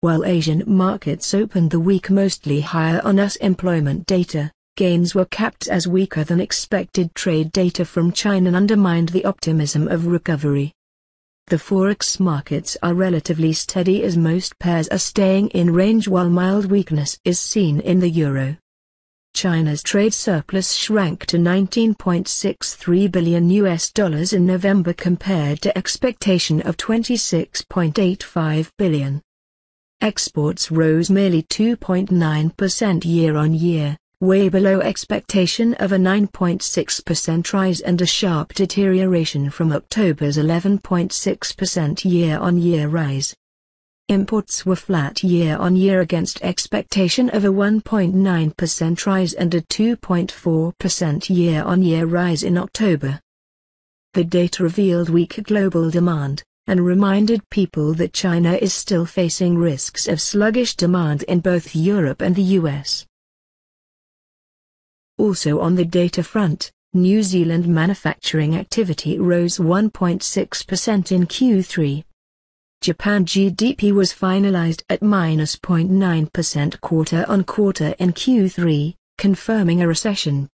While Asian markets opened the week mostly higher on US employment data, gains were capped as weaker than expected trade data from China undermined the optimism of recovery. The Forex markets are relatively steady as most pairs are staying in range while mild weakness is seen in the euro. China's trade surplus shrank to $19.63 billion in November compared to expectation of $26.85 billion. Exports rose merely 2.9% year-on-year, way below expectation of a 9.6% rise and a sharp deterioration from October's 11.6% year-on-year rise. Imports were flat year-on-year against expectation of a 1.9% rise and a 2.4% year-on-year rise in October. The data revealed weak global demand, and reminded people that China is still facing risks of sluggish demand in both Europe and the US. Also on the data front, New Zealand manufacturing activity rose 1.6% in Q3. Japan GDP was finalized at -0.9% quarter-on-quarter in Q3, confirming a recession.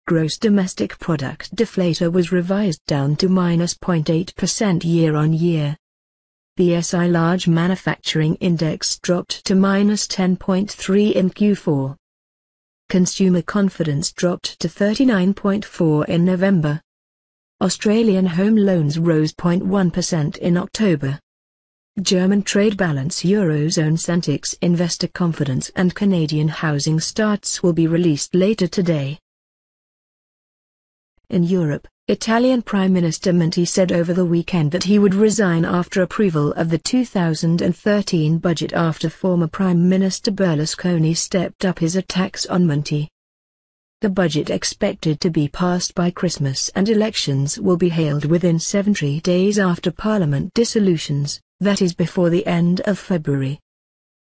Gross domestic product deflator was revised down to -0.8% year-on-year. The SI Large Manufacturing Index dropped to -10.3 in Q4. Consumer confidence dropped to 39.4 in November. Australian home loans rose 0.1% in October. German trade balance, Eurozone Centix investor confidence and Canadian housing starts will be released later today. In Europe, Italian Prime Minister Monti said over the weekend that he would resign after approval of the 2013 budget after former Prime Minister Berlusconi stepped up his attacks on Monti. The budget expected to be passed by Christmas and elections will be held within 70 days after Parliament dissolutions, that is before the end of February.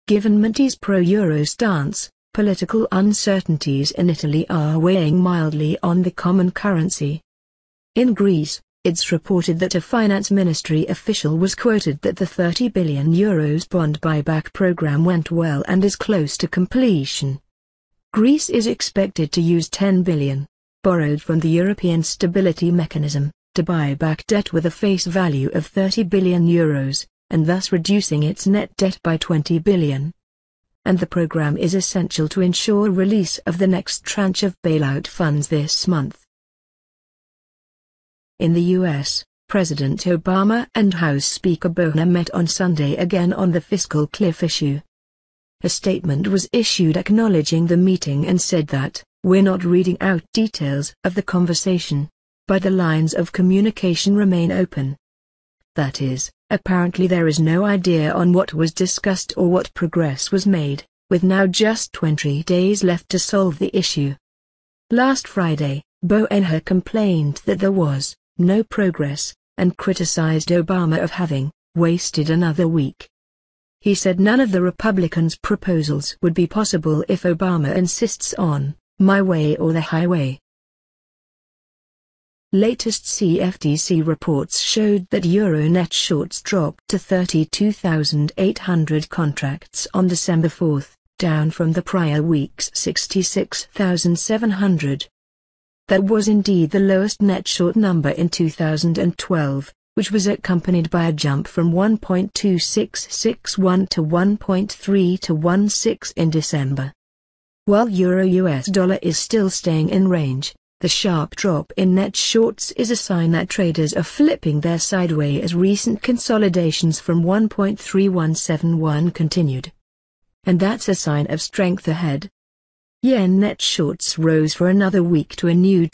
Given Monti's pro-Euro stance, political uncertainties in Italy are weighing mildly on the common currency. In Greece, it's reported that a finance ministry official was quoted that the €30 billion bond buyback program went well and is close to completion. Greece is expected to use $10 billion, borrowed from the European Stability Mechanism, to buy back debt with a face value of €30 billion, and thus reducing its net debt by $20 billion. And the program is essential to ensure release of the next tranche of bailout funds this month. In the U.S., President Obama and House Speaker Boehner met on Sunday again on the fiscal cliff issue. A statement was issued acknowledging the meeting and said that, "We're not reading out details of the conversation, but the lines of communication remain open." That is, apparently there is no idea on what was discussed or what progress was made, with now just 20 days left to solve the issue. Last Friday, Boehner complained that there was no progress, and criticized Obama of having wasted another week. He said none of the Republicans' proposals would be possible if Obama insists on "my way or the highway." Latest CFTC reports showed that Euro net shorts dropped to 32,800 contracts on December 4, down from the prior week's 66,700. That was indeed the lowest net short number in 2012, which was accompanied by a jump from 1.2661 to 1.3216 in December. While Euro-US dollar is still staying in range, the sharp drop in net shorts is a sign that traders are flipping their sideways as recent consolidations from 1.3171 continued. And that's a sign of strength ahead. Yen net shorts rose for another week to a new